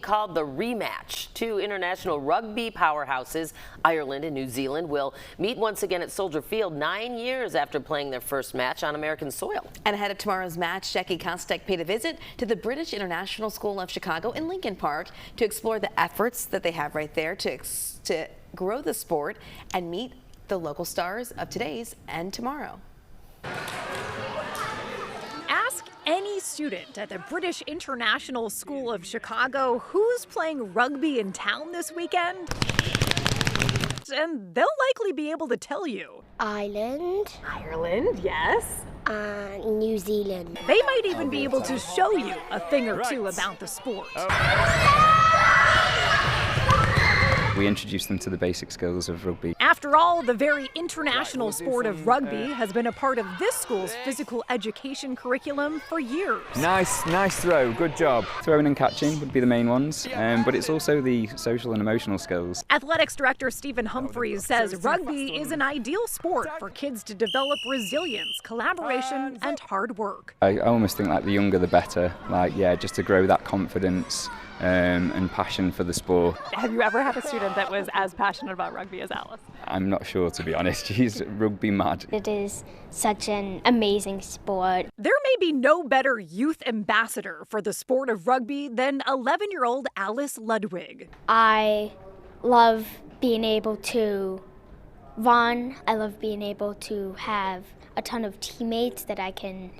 Called the rematch. Two international rugby powerhouses, Ireland and New Zealand, will meet once again at Soldier Field 9 years after playing their first match on American soil. And ahead of tomorrow's match, Jackie Kostek paid a visit to the British International School of Chicago in Lincoln Park to explore the efforts that they have right there to grow the sport and meet the local stars of today's and tomorrow. Ask any student at the British International School of Chicago who's playing rugby in town this weekend, and they'll likely be able to tell you. Ireland. Ireland, yes. New Zealand. They might even be able to show you a thing or two about the sport. We introduced them to the basic skills of rugby. After all, the very international sport of rugby has been a part of this school's physical education curriculum for years. Nice throw, good job. Throwing and catching would be the main ones, but it's also the social and emotional skills. Athletics director Stephen Humphreys says rugby is an ideal sport for kids to develop resilience, collaboration, and hard work. I almost think like the younger the better, just to grow that confidence and passion for the sport. Have you ever had a student that was as passionate about rugby as Alice? I'm not sure, to be honest. She's rugby mad. It is such an amazing sport. There may be no better youth ambassador for the sport of rugby than 11-year-old Alice Ludwig. I love being able to run. I love being able to have a ton of teammates that I can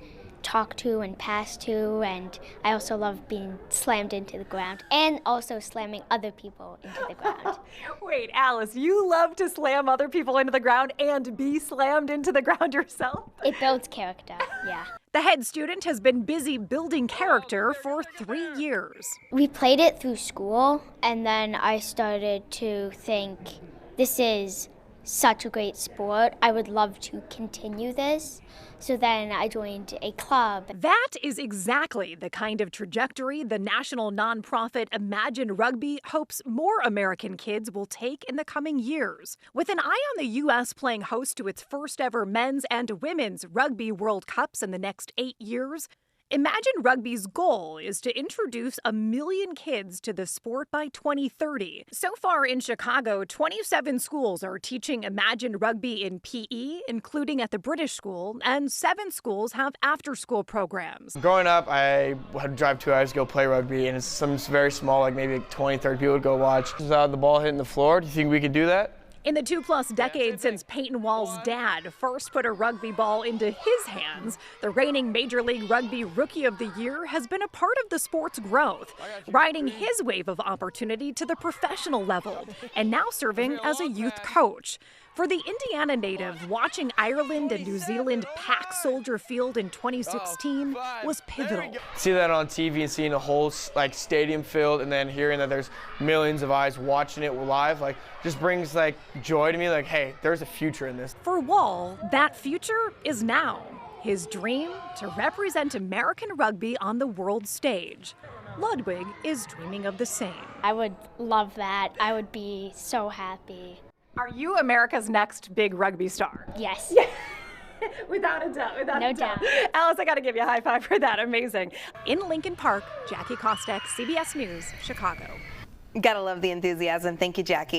talk to and pass to, and I also love being slammed into the ground and also slamming other people into the ground. Wait, Alice, you love to slam other people into the ground and be slammed into the ground yourself? It builds character, yeah. The head student has been busy building character for 3 years. We played it through school, and then I started to think, this is such a great sport. I would love to continue this. So then I joined a club. That is exactly the kind of trajectory the national nonprofit Imagine Rugby hopes more American kids will take in the coming years. With an eye on the U.S. playing host to its first ever men's and women's Rugby World Cups in the next 8 years, Imagine Rugby's goal is to introduce 1 million kids to the sport by 2030. So far in Chicago, 27 schools are teaching Imagine Rugby in PE, including at the British School, and 7 schools have after-school programs. Growing up, I had to drive 2 hours to go play rugby, and it's some very small, like maybe 20, 30 people would go watch. The ball hitting the floor, do you think we could do that? In the 2+ decades since Peyton Wall's dad first put a rugby ball into his hands, the reigning Major League Rugby Rookie of the Year has been a part of the sport's growth, riding his wave of opportunity to the professional level, and now serving as a youth coach. For the Indiana native, watching Ireland and New Zealand pack Soldier Field in 2016 was pivotal. See that on TV and seeing a whole stadium filled, and then hearing that there's millions of eyes watching it live, just brings joy to me. Hey, there's a future in this. For Wall, that future is now. His dream to represent American rugby on the world stage. Ludwig is dreaming of the same. I would love that. I would be so happy. Are you America's next big rugby star? Yes. Without a doubt, No doubt. Alice, I gotta give you a high five for that. Amazing. In Lincoln Park, Jackie Kostek, CBS News, Chicago. Gotta love the enthusiasm. Thank you, Jackie.